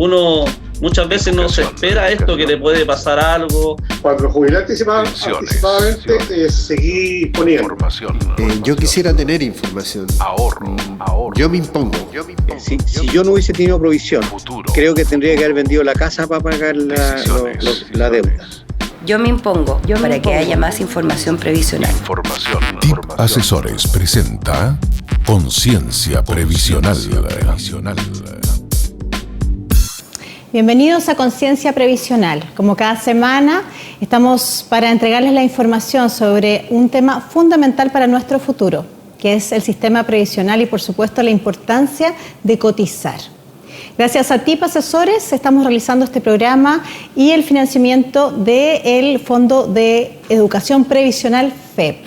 uno muchas veces no se espera esto, que le puede pasar algo. Cuando jubilé anticipadamente, seguí poniendo. Yo quisiera tener información. Ahorro. Yo me impongo. Si yo no hubiese tenido provisión, creo que tendría que haber vendido la casa para pagar la deuda. Yo me impongo para que haya más información previsional. TIP Asesores presenta Conciencia Previsional. Bienvenidos a Conciencia Previsional. Como cada semana, estamos para entregarles la información sobre un tema fundamental para nuestro futuro, que es el sistema previsional y, por supuesto, la importancia de cotizar. Gracias a TIP Asesores estamos realizando este programa y el financiamiento del Fondo de Educación Previsional FEP.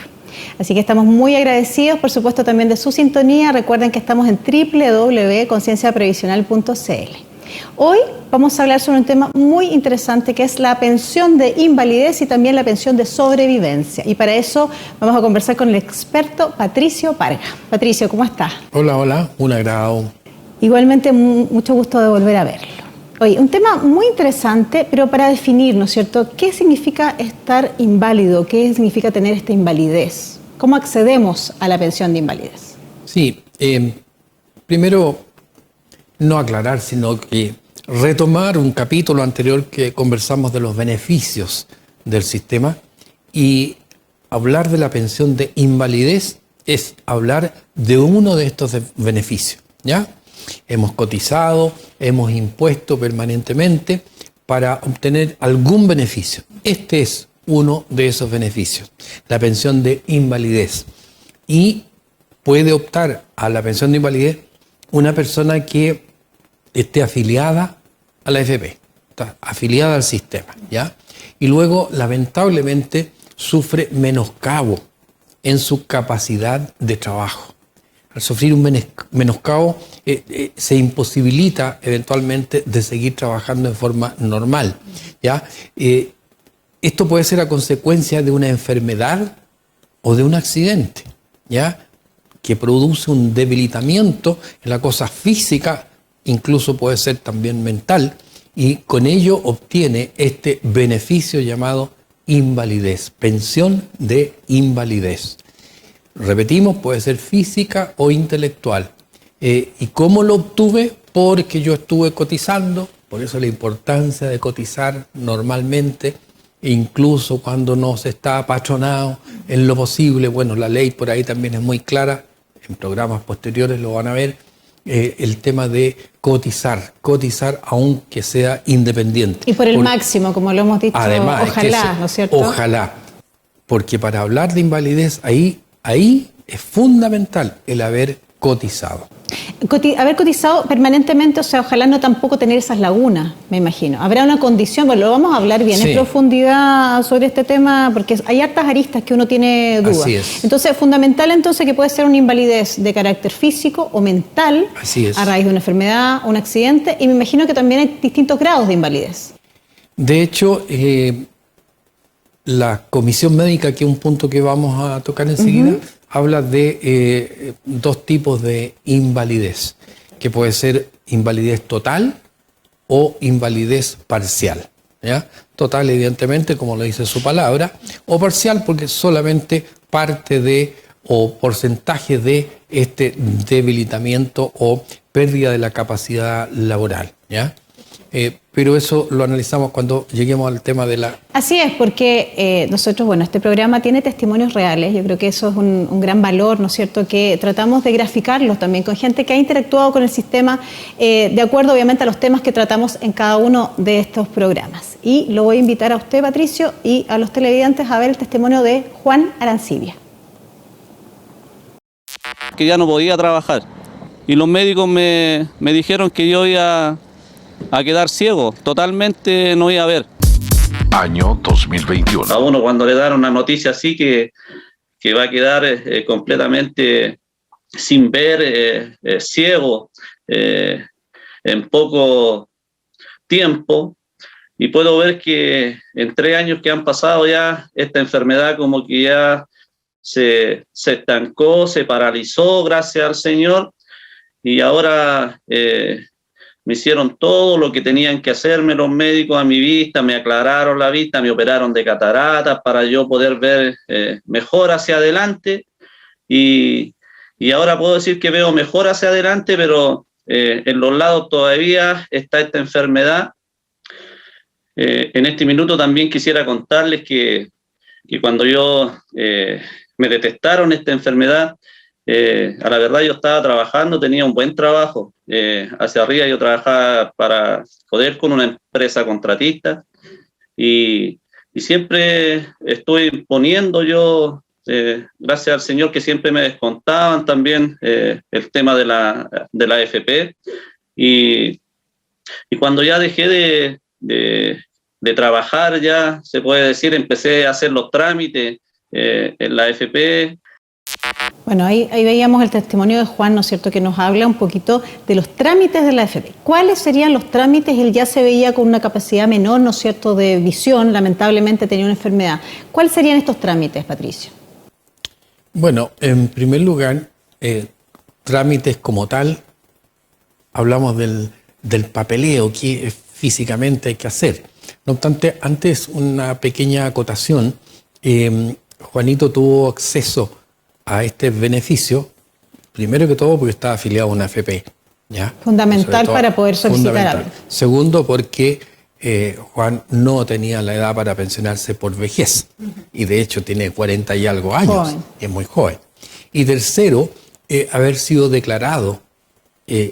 Así que estamos muy agradecidos, por supuesto, también de su sintonía. Recuerden que estamos en www.concienciaprevisional.cl. Hoy vamos a hablar sobre un tema muy interesante, que es la pensión de invalidez y también la pensión de sobrevivencia. Y para eso vamos a conversar con el experto Patricio Parga. Patricio, ¿cómo estás? Hola, un agrado. Igualmente, mucho gusto de volver a verlo. Oye, un tema muy interesante, pero para definir, ¿no es cierto?, ¿qué significa estar inválido? ¿Qué significa tener esta invalidez? ¿Cómo accedemos a la pensión de invalidez? Sí, primero no aclarar, sino que retomar un capítulo anterior que conversamos de los beneficios del sistema, y hablar de la pensión de invalidez es hablar de uno de estos beneficios, ¿ya? Hemos cotizado, hemos impuesto permanentemente para obtener algún beneficio. Este es uno de esos beneficios, la pensión de invalidez. Y puede optar a la pensión de invalidez una persona que esté afiliada a la AFP, está afiliada al sistema, ¿ya? Y luego, lamentablemente, sufre menoscabo en su capacidad de trabajo. Al sufrir un menoscabo, se imposibilita eventualmente de seguir trabajando de forma normal, ¿ya? Esto puede ser a consecuencia de una enfermedad o de un accidente, ¿ya?, que produce un debilitamiento en la cosa física, incluso puede ser también mental, y con ello obtiene este beneficio llamado invalidez, pensión de invalidez. Repetimos, puede ser física o intelectual. ¿Y cómo lo obtuve? Porque yo estuve cotizando, por eso la importancia de cotizar normalmente, incluso cuando no se está apatronado en lo posible. Bueno, la ley por ahí también es muy clara, en programas posteriores lo van a ver, el tema de cotizar aunque sea independiente. Y por el máximo, como lo hemos dicho, además, ojalá, ¿no es cierto? Ojalá, porque para hablar de invalidez, ahí es fundamental el haber cotizado. Haber cotizado permanentemente, o sea, ojalá no tampoco tener esas lagunas, me imagino. Habrá una condición, bueno, lo vamos a hablar bien en profundidad sobre este tema, porque hay hartas aristas que uno tiene dudas. Así es. Entonces, fundamental entonces que puede ser una invalidez de carácter físico o mental, así es, a raíz de una enfermedad o un accidente, y me imagino que también hay distintos grados de invalidez. De hecho, la comisión médica, que es un punto que vamos a tocar enseguida, habla de dos tipos de invalidez, que puede ser invalidez total o invalidez parcial, ¿ya? Total, evidentemente, como lo dice su palabra, o parcial porque solamente parte de o porcentaje de este debilitamiento o pérdida de la capacidad laboral, ¿ya? Pero eso lo analizamos cuando lleguemos al tema de la... Así es, porque nosotros, bueno, este programa tiene testimonios reales. Yo creo que eso es un gran valor, ¿no es cierto?, que tratamos de graficarlos también con gente que ha interactuado con el sistema, de acuerdo obviamente a los temas que tratamos en cada uno de estos programas. Y lo voy a invitar a usted, Patricio, y a los televidentes a ver el testimonio de Juan Arancibia. Que ya no podía trabajar y los médicos me dijeron que yo iba a quedar ciego, totalmente no iba a ver. Año 2021. A uno cuando le dan una noticia así que va a quedar completamente sin ver, ciego, en poco tiempo, y puedo ver que en 3 años que han pasado ya, esta enfermedad como que ya se estancó, se paralizó, gracias al Señor, y ahora me hicieron todo lo que tenían que hacerme los médicos a mi vista, me aclararon la vista, me operaron de cataratas para yo poder ver mejor hacia adelante y ahora puedo decir que veo mejor hacia adelante, pero en los lados todavía está esta enfermedad. En este minuto también quisiera contarles que cuando me detectaron esta enfermedad, a la verdad yo estaba trabajando, tenía un buen trabajo. Hacia arriba yo trabajaba para poder con una empresa contratista y siempre estoy poniendo yo, gracias al Señor que siempre me descontaban también el tema de la AFP y cuando ya dejé de trabajar, ya se puede decir, empecé a hacer los trámites en la AFP. Bueno, ahí veíamos el testimonio de Juan, ¿no es cierto?, que nos habla un poquito de los trámites de la AFP. ¿Cuáles serían los trámites? Él ya se veía con una capacidad menor, ¿no es cierto?, de visión, lamentablemente tenía una enfermedad. ¿Cuáles serían estos trámites, Patricio? Bueno, en primer lugar, trámites como tal, hablamos del papeleo que físicamente hay que hacer. No obstante, antes una pequeña acotación, Juanito tuvo acceso a este beneficio, primero que todo porque estaba afiliado a una AFP. ¿Ya? Fundamental para poder solicitar algo. Segundo, porque Juan no tenía la edad para pensionarse por vejez, y de hecho tiene 40 y algo años, joven. Es muy joven. Y tercero, haber sido declarado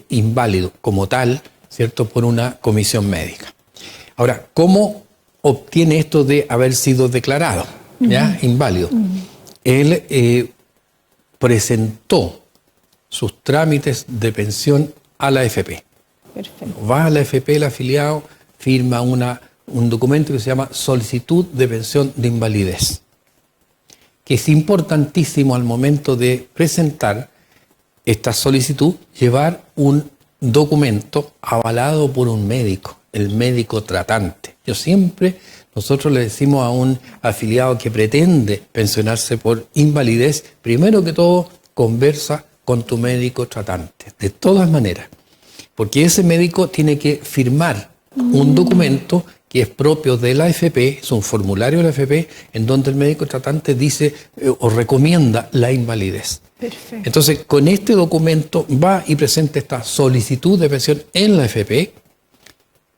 inválido como tal, ¿cierto?, por una comisión médica. Ahora, ¿cómo obtiene esto de haber sido declarado ¿ya? Inválido? Él presentó sus trámites de pensión a la AFP. Perfecto. Va a la AFP, el afiliado, firma un documento que se llama Solicitud de Pensión de Invalidez, que es importantísimo al momento de presentar esta solicitud, llevar un documento avalado por un médico, el médico tratante. Nosotros le decimos a un afiliado que pretende pensionarse por invalidez, primero que todo, conversa con tu médico tratante, de todas maneras, porque ese médico tiene que firmar un documento que es propio de la AFP, es un formulario de la AFP, en donde el médico tratante dice o recomienda la invalidez. Perfecto. Entonces, con este documento va y presenta esta solicitud de pensión en la AFP,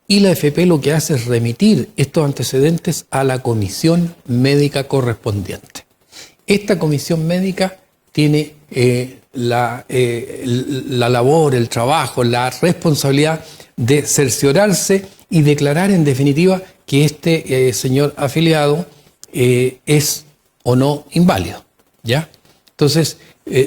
y la AFP lo que hace es remitir estos antecedentes a la comisión médica correspondiente. Esta comisión médica tiene la labor, el trabajo, la responsabilidad de cerciorarse y declarar en definitiva que este señor afiliado es o no inválido, ¿ya? Entonces,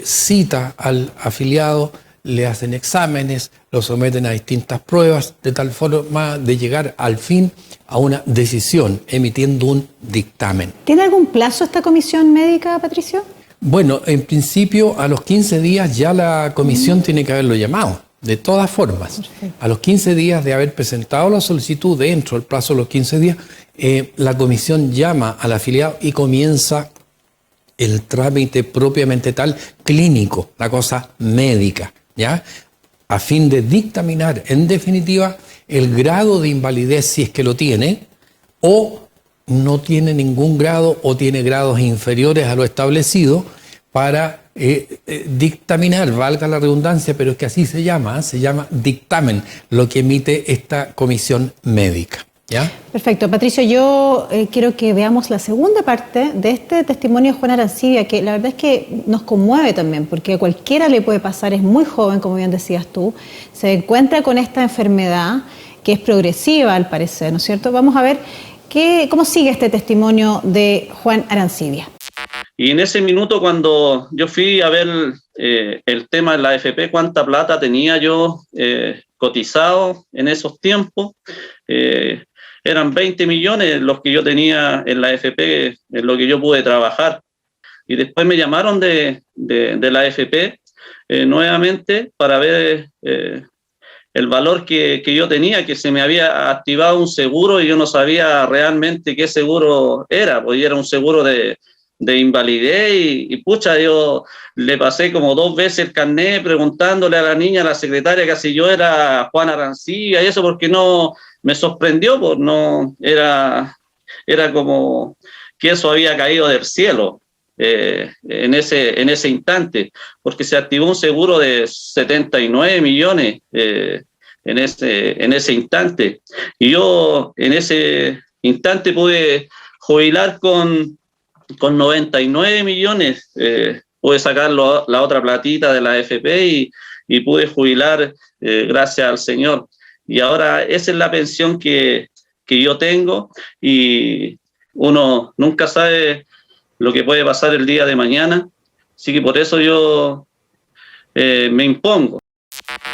cita al afiliado, le hacen exámenes, lo someten a distintas pruebas, de tal forma de llegar al fin a una decisión, emitiendo un dictamen. ¿Tiene algún plazo esta comisión médica, Patricio? Bueno, en principio a los 15 días ya la comisión tiene que haberlo llamado, de todas formas. Perfecto. A los 15 días de haber presentado la solicitud, dentro del plazo de los 15 días, la comisión llama al afiliado y comienza el trámite propiamente tal, clínico, la cosa médica, ¿ya? A fin de dictaminar, en definitiva, el grado de invalidez, si es que lo tiene, o no tiene ningún grado, o tiene grados inferiores a lo establecido, para dictaminar, valga la redundancia, pero es que así se llama dictamen, lo que emite esta comisión médica. ¿Ya? Perfecto. Patricio, yo quiero que veamos la segunda parte de este testimonio de Juan Arancibia, que la verdad es que nos conmueve también, porque a cualquiera le puede pasar, es muy joven, como bien decías tú, se encuentra con esta enfermedad que es progresiva al parecer, ¿no es cierto? Vamos a ver cómo sigue este testimonio de Juan Arancibia. Y en ese minuto, cuando yo fui a ver el tema de la AFP, cuánta plata tenía yo cotizado en esos tiempos, eran 20 millones los que yo tenía en la AFP, en lo que yo pude trabajar. Y después me llamaron de la AFP nuevamente para ver el valor que yo tenía, que se me había activado un seguro y yo no sabía realmente qué seguro era, porque era un seguro de de invalidez y pucha, yo le pasé como 2 veces el carnet preguntándole a la niña, a la secretaria, que si yo era Juan Arancibia y eso, porque no me sorprendió, pues no era como que eso había caído del cielo en ese instante, porque se activó un seguro de 79 millones en ese instante, y yo en ese instante pude jubilar con 99 millones, pude sacar la otra platita de la AFP y pude jubilar gracias al Señor. Y ahora esa es la pensión que yo tengo, y uno nunca sabe lo que puede pasar el día de mañana, así que por eso yo me impongo.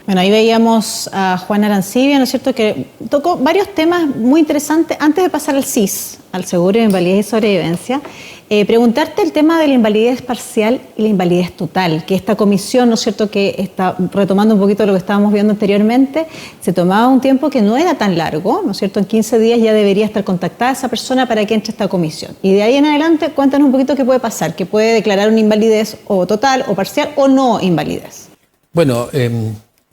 Bueno, ahí veíamos a Juan Arancibia, ¿no es cierto?, que tocó varios temas muy interesantes. Antes de pasar al SIS, al Seguro de Invalidez y Sobrevivencia, preguntarte el tema de la invalidez parcial y la invalidez total, que esta comisión, ¿no es cierto?, que está retomando un poquito lo que estábamos viendo anteriormente, se tomaba un tiempo que no era tan largo, ¿no es cierto?, en 15 días ya debería estar contactada esa persona para que entre esta comisión. Y de ahí en adelante, cuéntanos un poquito qué puede pasar, que puede declarar una invalidez o total o parcial o no invalidez. Bueno,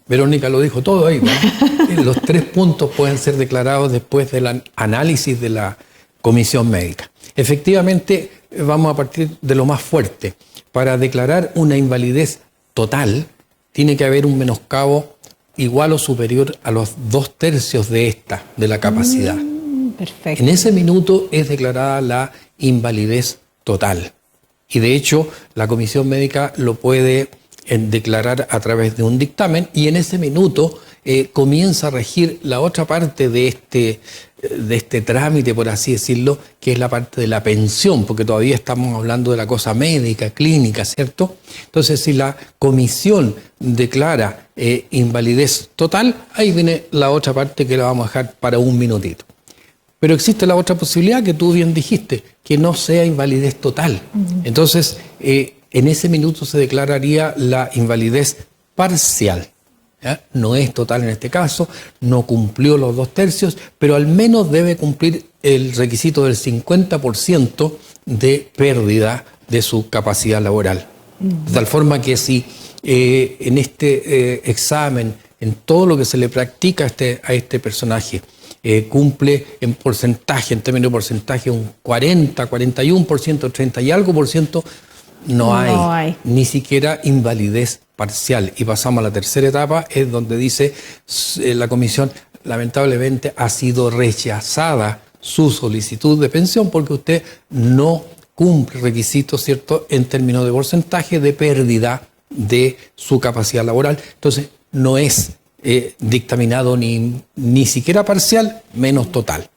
Verónica lo dijo todo ahí, ¿no? Los 3 puntos pueden ser declarados después del análisis de la comisión médica. Efectivamente, vamos a partir de lo más fuerte. Para declarar una invalidez total, tiene que haber un menoscabo igual o superior a los 2/3 de la capacidad. Perfecto. En ese minuto es declarada la invalidez total. Y de hecho, la comisión médica lo puede declarar a través de un dictamen, y en ese minuto comienza a regir la otra parte de este trámite, por así decirlo, que es la parte de la pensión, porque todavía estamos hablando de la cosa médica, clínica, ¿cierto? Entonces, si la comisión declara invalidez total, ahí viene la otra parte que la vamos a dejar para un minutito. Pero existe la otra posibilidad que tú bien dijiste, que no sea invalidez total. Entonces, en ese minuto se declararía la invalidez parcial. ¿Ya? No es total en este caso, no cumplió los 2/3, pero al menos debe cumplir el requisito del 50% de pérdida de su capacidad laboral. De tal forma que si en este examen, en todo lo que se le practica a este personaje, cumple en porcentaje, en términos de porcentaje, un 40, 41%, 30 y algo por ciento, no hay ni siquiera invalidez parcial. Y pasamos a la tercera etapa, es donde dice la comisión, lamentablemente ha sido rechazada su solicitud de pensión porque usted no cumple requisitos, ¿cierto?, en términos de porcentaje de pérdida de su capacidad laboral. Entonces, no es dictaminado ni siquiera parcial, menos total.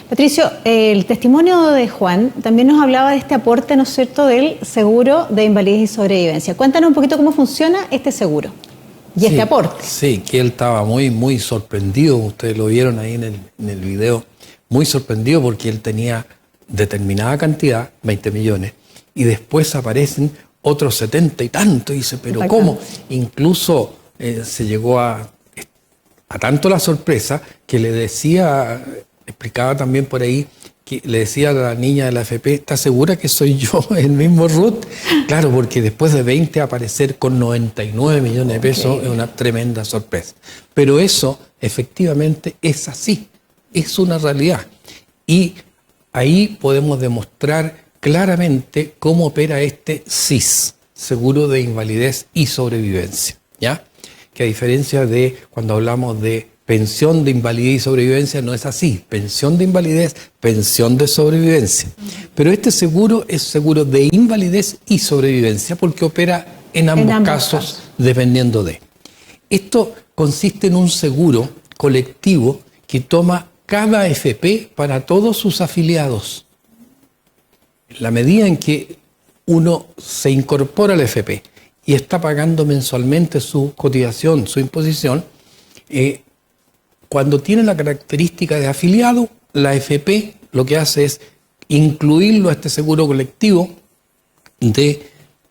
Patricio, el testimonio de Juan también nos hablaba de este aporte, ¿no es cierto?, del seguro de invalidez y sobrevivencia. Cuéntanos un poquito cómo funciona este seguro y este aporte. Sí, que él estaba muy sorprendido, ustedes lo vieron ahí en el video, muy sorprendido porque él tenía determinada cantidad, 20 millones, y después aparecen otros 70 y tanto, y dice, pero ¿cómo? Incluso se llegó a tanto la sorpresa que le decía, explicaba también por ahí, que le decía a la niña de la AFP, ¿está segura que soy yo el mismo Ruth? Claro, porque después de 20 aparecer con 99 millones de pesos es una tremenda sorpresa. Pero eso efectivamente es así, es una realidad. Y ahí podemos demostrar claramente cómo opera este SIS, Seguro de Invalidez y Sobrevivencia, ¿ya? Que a diferencia de cuando hablamos de pensión de invalidez y sobrevivencia, no es así. Pensión de invalidez, pensión de sobrevivencia. Pero este seguro es seguro de invalidez y sobrevivencia porque opera en ambos casos, dependiendo de. Esto consiste en un seguro colectivo que toma cada AFP para todos sus afiliados. En la medida en que uno se incorpora al AFP y está pagando mensualmente su cotización, su imposición, cuando tiene la característica de afiliado, la AFP lo que hace es incluirlo a este seguro colectivo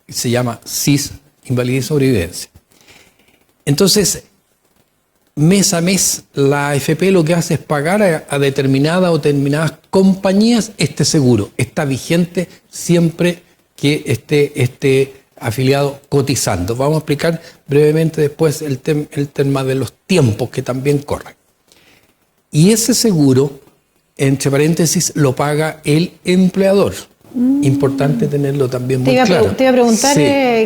se llama SIS, Invalidez y Sobrevivencia. Entonces, mes a mes la AFP lo que hace es pagar a determinadas o determinadas compañías este seguro. Está vigente siempre que esté afiliado cotizando. Vamos a explicar brevemente después el tema de los tiempos que también corren. Y ese seguro, entre paréntesis, lo paga el empleador. Importante tenerlo también muy claro. Te iba a preguntar sí,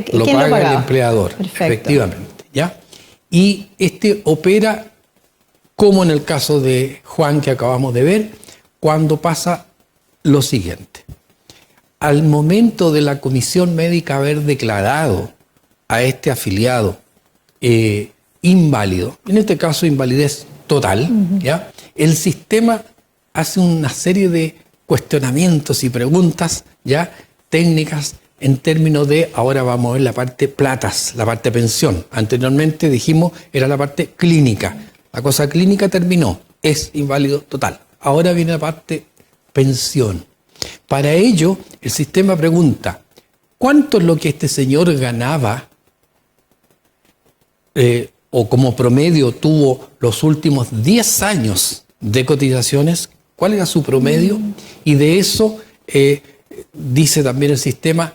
quién lo paga lo pagaba. El empleador, Perfecto. efectivamente. ¿Ya? Y opera como en el caso de Juan que acabamos de ver, cuando pasa lo siguiente. Al momento de la comisión médica haber declarado a este afiliado inválido, en este caso invalidez total, ¿ya? El sistema hace una serie de cuestionamientos y preguntas ya técnicas en términos de, ahora vamos a ver la parte platas, la parte pensión. Anteriormente dijimos era la parte clínica. La cosa clínica terminó, es inválido total. Ahora viene la parte pensión. Para ello, el sistema pregunta, ¿cuánto es lo que este señor ganaba o como promedio tuvo los últimos 10 años de cotizaciones? ¿Cuál era su promedio? Y de eso dice también el sistema,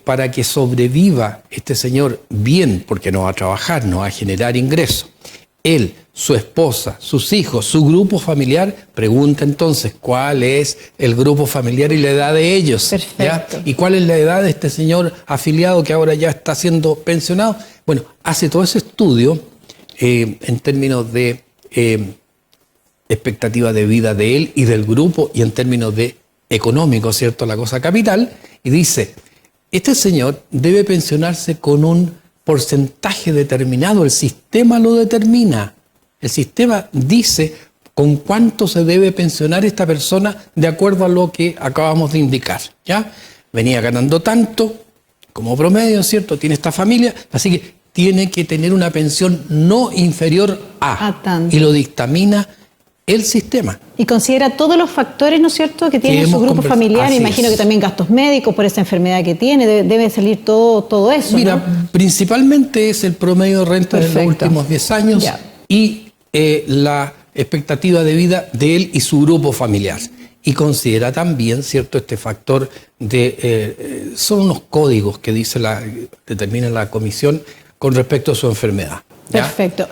para que sobreviva este señor bien, porque no va a trabajar, no va a generar ingresos. Él, su esposa, sus hijos, su grupo familiar, pregunta entonces cuál es el grupo familiar y la edad de ellos. Perfecto. ¿Ya? ¿Y cuál es la edad de este señor afiliado que ahora ya está siendo pensionado? Bueno, hace todo ese estudio en términos de expectativa de vida de él y del grupo y en términos de económico, ¿cierto? La cosa capital, y dice, este señor debe pensionarse con un porcentaje determinado, el sistema lo determina. El sistema dice con cuánto se debe pensionar esta persona de acuerdo a lo que acabamos de indicar, ¿ya? Venía ganando tanto como promedio, ¿cierto? Tiene esta familia, así que tiene que tener una pensión no inferior a tanto. Y lo dictamina el sistema. Y considera todos los factores, ¿no es cierto?, que tiene su grupo familiar. Así Imagino es. que también gastos médicos por esa enfermedad que tiene. Debe salir todo eso. Mira, ¿no? Principalmente es el promedio de renta de los Perfecto. últimos 10 años Ya. y la expectativa de vida de él y su grupo familiar. Y considera también, ¿cierto?, este factor de... son unos códigos que determina la comisión con respecto a su enfermedad. ¿Ya? Perfecto.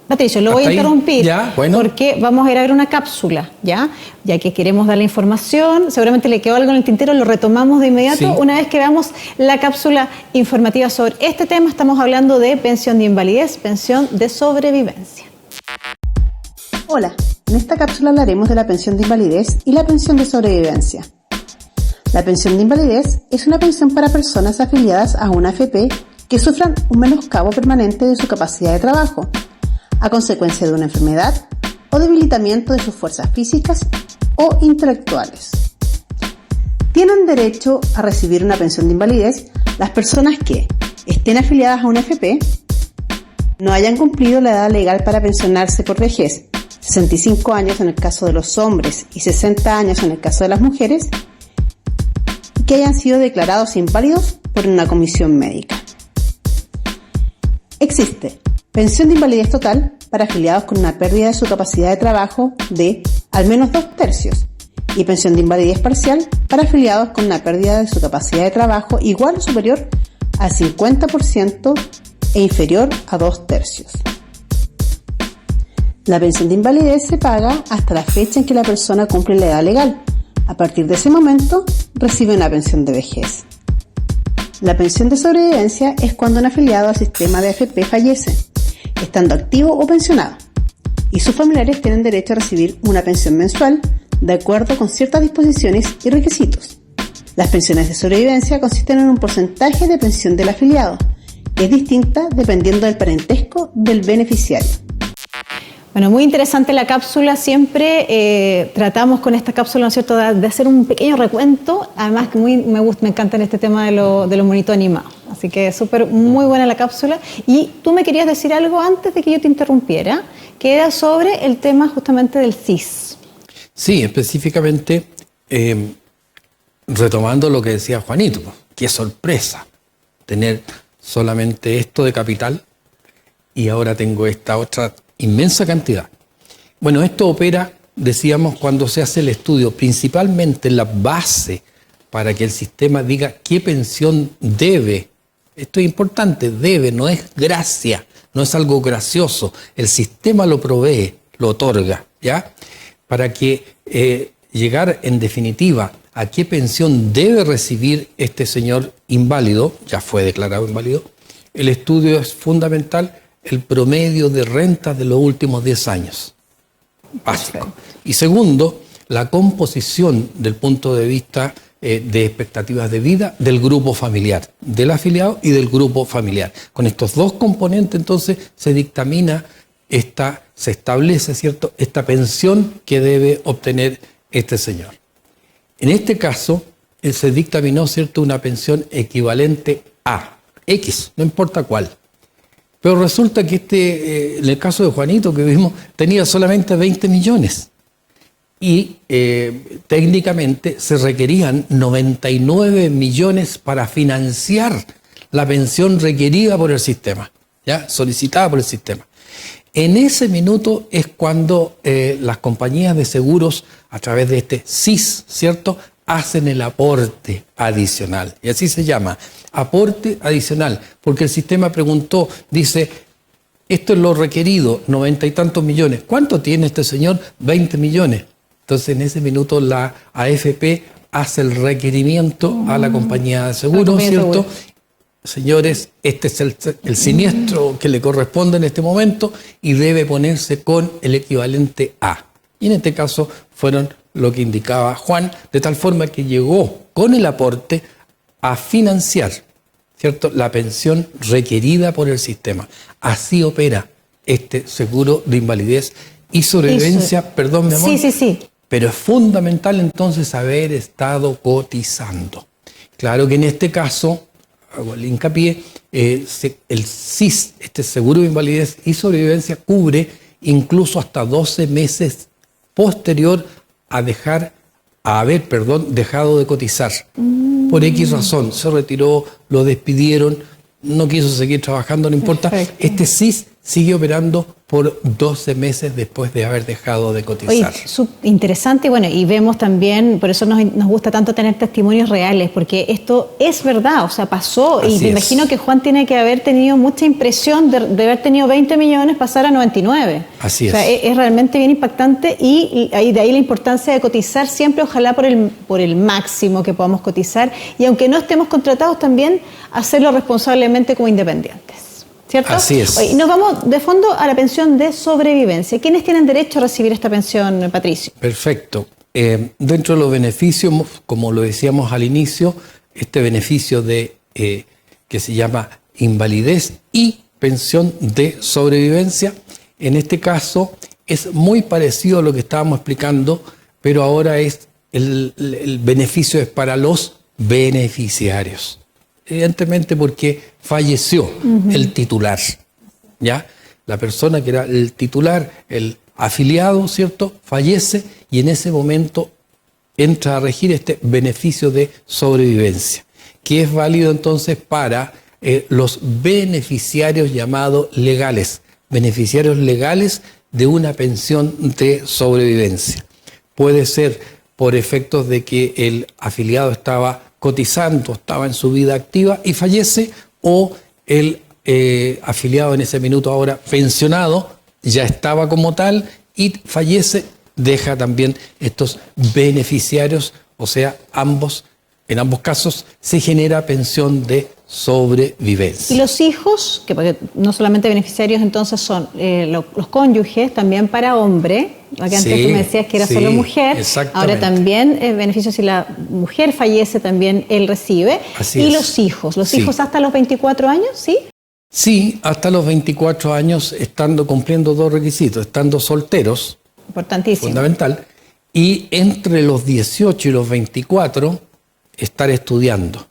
Patricio, lo voy a ¿Hasta ahí? interrumpir Ya, bueno. porque vamos a ir a ver una cápsula, ¿ya? Ya que queremos dar la información, seguramente le quedó algo en el tintero, lo retomamos de inmediato. Sí. Una vez que veamos la cápsula informativa sobre este tema, estamos hablando de pensión de invalidez, pensión de sobrevivencia. Hola, en esta cápsula hablaremos de la pensión de invalidez y la pensión de sobrevivencia. La pensión de invalidez es una pensión para personas afiliadas a una AFP que sufran un menoscabo permanente de su capacidad de trabajo, a consecuencia de una enfermedad o debilitamiento de sus fuerzas físicas o intelectuales. Tienen derecho a recibir una pensión de invalidez las personas que estén afiliadas a una AFP, no hayan cumplido la edad legal para pensionarse por vejez, 65 años en el caso de los hombres y 60 años en el caso de las mujeres, y que hayan sido declarados inválidos por una comisión médica. Existe pensión de invalidez total para afiliados con una pérdida de su capacidad de trabajo de al menos 2/3 y pensión de invalidez parcial para afiliados con una pérdida de su capacidad de trabajo igual o superior al 50% e inferior a 2/3. La pensión de invalidez se paga hasta la fecha en que la persona cumple la edad legal. A partir de ese momento recibe una pensión de vejez. La pensión de sobrevivencia es cuando un afiliado al sistema de AFP fallece, estando activo o pensionado, y sus familiares tienen derecho a recibir una pensión mensual de acuerdo con ciertas disposiciones y requisitos. Las pensiones de sobrevivencia consisten en un porcentaje de pensión del afiliado, que es distinta dependiendo del parentesco del beneficiario. Bueno, muy interesante la cápsula. Siempre tratamos con esta cápsula, ¿no es cierto?, de hacer un pequeño recuento. Además, que me encanta en este tema de los monitos animados. Así que muy buena la cápsula. Y tú me querías decir algo antes de que yo te interrumpiera, que era sobre el tema justamente del CIS. Sí, específicamente retomando lo que decía Juanito. Qué sorpresa tener solamente esto de capital y ahora tengo esta otra inmensa cantidad. Bueno, esto opera, decíamos, cuando se hace el estudio, principalmente en la base, para que el sistema diga qué pensión debe. Esto es importante, debe, no es gracia, no es algo gracioso. El sistema lo provee, lo otorga, ¿ya? Para que llegar en definitiva a qué pensión debe recibir este señor inválido, ya fue declarado inválido, el estudio es fundamental, el promedio de rentas de los últimos 10 años. Básico. Y segundo, la composición del punto de vista de expectativas de vida del grupo familiar, del afiliado y del grupo familiar. Con estos dos componentes, entonces, se dictamina se establece, ¿cierto?, esta pensión que debe obtener este señor. En este caso, se dictaminó, ¿cierto?, una pensión equivalente a X, no importa cuál. Pero resulta que en el caso de Juanito que vimos, tenía solamente 20 millones. Y técnicamente se requerían 99 millones para financiar la pensión requerida por el sistema, ¿ya? Solicitada por el sistema. En ese minuto es cuando las compañías de seguros, a través de este SIS, ¿cierto?, hacen el aporte adicional. Y así se llama, aporte adicional, porque el sistema preguntó, dice, esto es lo requerido, 90 y tantos millones. ¿Cuánto tiene este señor? 20 millones. Entonces, en ese minuto, la AFP hace el requerimiento a la compañía de seguros, ¿cierto? Señores, este es el siniestro que le corresponde en este momento y debe ponerse con el equivalente A. Y en este caso fueron lo que indicaba Juan, de tal forma que llegó con el aporte a financiar, ¿cierto?, la pensión requerida por el sistema. Así opera este seguro de invalidez y sobrevivencia, perdón, mi amor. Sí. Pero es fundamental entonces haber estado cotizando. Claro que en este caso, hago el hincapié, el SIS, este seguro de invalidez y sobrevivencia, cubre incluso hasta 12 meses posterior a haber dejado de cotizar. Por X razón, se retiró, lo despidieron, no quiso seguir trabajando, no importa. Perfecto. Este SIS sigue operando por 12 meses después de haber dejado de cotizar. Oye, interesante, bueno, y vemos también, por eso nos gusta tanto tener testimonios reales, porque esto es verdad, o sea, pasó. Así y me imagino que Juan tiene que haber tenido mucha impresión de haber tenido 20 millones pasar a 99. Así es. O sea, es realmente bien impactante y de ahí la importancia de cotizar siempre, ojalá por el máximo que podamos cotizar, y aunque no estemos contratados, también hacerlo responsablemente como independientes. ¿Cierto? Así es. Y nos vamos de fondo a la pensión de sobrevivencia. ¿Quiénes tienen derecho a recibir esta pensión, Patricio? Perfecto. Dentro de los beneficios, como lo decíamos al inicio, este beneficio que se llama invalidez y pensión de sobrevivencia, en este caso es muy parecido a lo que estábamos explicando, pero ahora el beneficio es para los beneficiarios. Evidentemente porque falleció el titular, ¿ya? La persona que era el titular, el afiliado, ¿cierto?, fallece y en ese momento entra a regir este beneficio de sobrevivencia, que es válido entonces para los beneficiarios llamados legales, beneficiarios legales de una pensión de sobrevivencia. Puede ser por efectos de que el afiliado estaba cotizando, estaba en su vida activa y fallece, o el afiliado en ese minuto ahora pensionado ya estaba como tal y fallece, deja también estos beneficiarios, o sea, en ambos casos se genera pensión de sobrevivencia. Y los hijos, que porque no solamente beneficiarios entonces son los cónyuges, también para hombre, que antes tú me decías que era solo mujer, ahora también beneficios si la mujer fallece también él recibe. Así y es. los hijos hasta los 24 años, ¿sí? Sí, hasta los 24 años cumpliendo dos requisitos, estando solteros, importantísimo, fundamental, y entre los 18 y los 24 estar estudiando,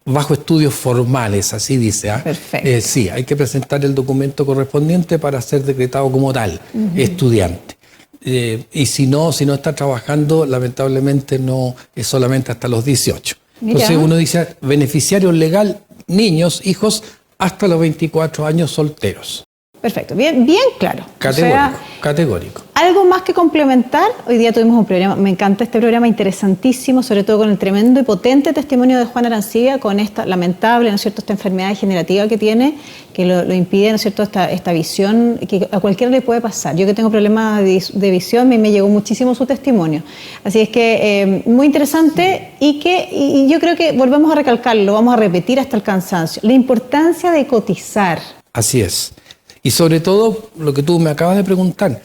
bajo estudios formales, así dice. Perfecto. Sí, hay que presentar el documento correspondiente para ser decretado como tal, estudiante. Y si no está trabajando, lamentablemente no es solamente hasta los 18. Mira. Entonces uno dice, beneficiario legal, niños, hijos, hasta los 24 años solteros. Perfecto, bien claro. Categórico. Algo más que complementar. Hoy día tuvimos un programa, me encanta este programa, interesantísimo, sobre todo con el tremendo y potente testimonio de Juan Arancibia, con esta lamentable, ¿no es cierto?, esta enfermedad degenerativa que tiene, que lo impide, ¿no es cierto?, esta visión que a cualquiera le puede pasar. Yo que tengo problemas de visión, me llegó muchísimo su testimonio. Así es que muy interesante y yo creo que volvemos a recalcarlo, vamos a repetir hasta el cansancio, la importancia de cotizar. Así es. Y sobre todo, lo que tú me acabas de preguntar,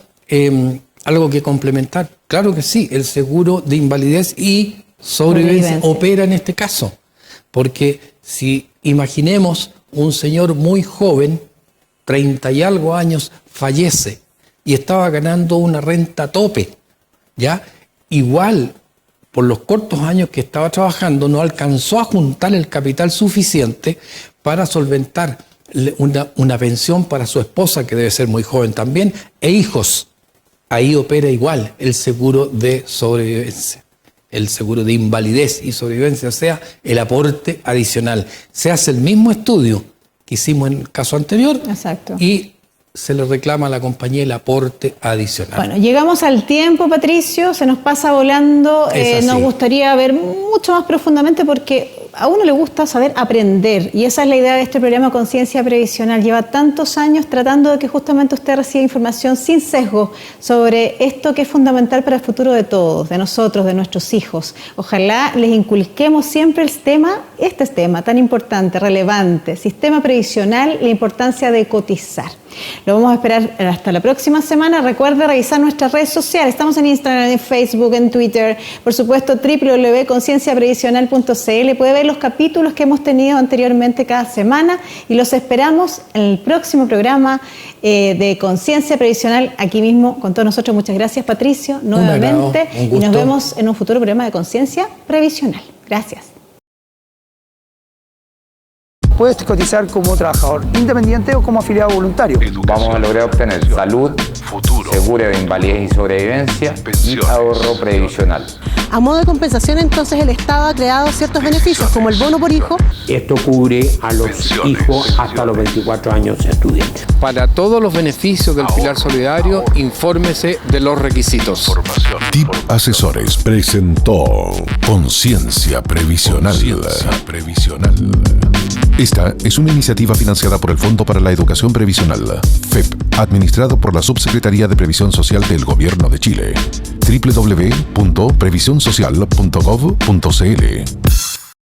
algo que complementar. Claro que sí, el seguro de invalidez y sobrevivencia opera en este caso. Porque si imaginemos un señor muy joven, 30 y algo años, fallece y estaba ganando una renta a tope, ¿ya? Igual, por los cortos años que estaba trabajando, no alcanzó a juntar el capital suficiente para solventar una pensión para su esposa, que debe ser muy joven también, e hijos. Ahí opera igual el seguro de sobrevivencia, el seguro de invalidez y sobrevivencia, o sea, el aporte adicional. Se hace el mismo estudio que hicimos en el caso anterior. Exacto. Y se le reclama a la compañía el aporte adicional. Bueno, llegamos al tiempo, Patricio, se nos pasa volando. Nos gustaría ver mucho más profundamente porque a uno le gusta saber aprender y esa es la idea de este programa Conciencia Previsional. Lleva tantos años tratando de que justamente usted reciba información sin sesgo sobre esto que es fundamental para el futuro de todos, de nosotros, de nuestros hijos. Ojalá les inculquemos siempre este tema tan importante, relevante, sistema previsional, la importancia de cotizar. Lo vamos a esperar hasta la próxima semana. Recuerde revisar nuestras redes sociales. Estamos en Instagram, en Facebook, en Twitter. Por supuesto, www.concienciaprevisional.cl. Puede ver los capítulos que hemos tenido anteriormente cada semana y los esperamos en el próximo programa de Conciencia Previsional aquí mismo con todos nosotros. Muchas gracias, Patricio, nuevamente. Y nos vemos en un futuro programa de Conciencia Previsional. Gracias. Puedes cotizar como trabajador independiente o como afiliado voluntario. Vamos a lograr obtener salud, futuro, seguro de invalidez y sobrevivencia y ahorro previsional. A modo de compensación, entonces, el Estado ha creado ciertos beneficios, como el bono por hijo. Esto cubre a los hijos hasta los 24 años estudiantes. Para todos los beneficios del Pilar Solidario, infórmese de los requisitos. TIP Asesores presentó Conciencia Previsional. Esta es una iniciativa financiada por el Fondo para la Educación Previsional, FEP, administrado por la Subsecretaría de Previsión Social del Gobierno de Chile. www.previsionsocial.gov.cl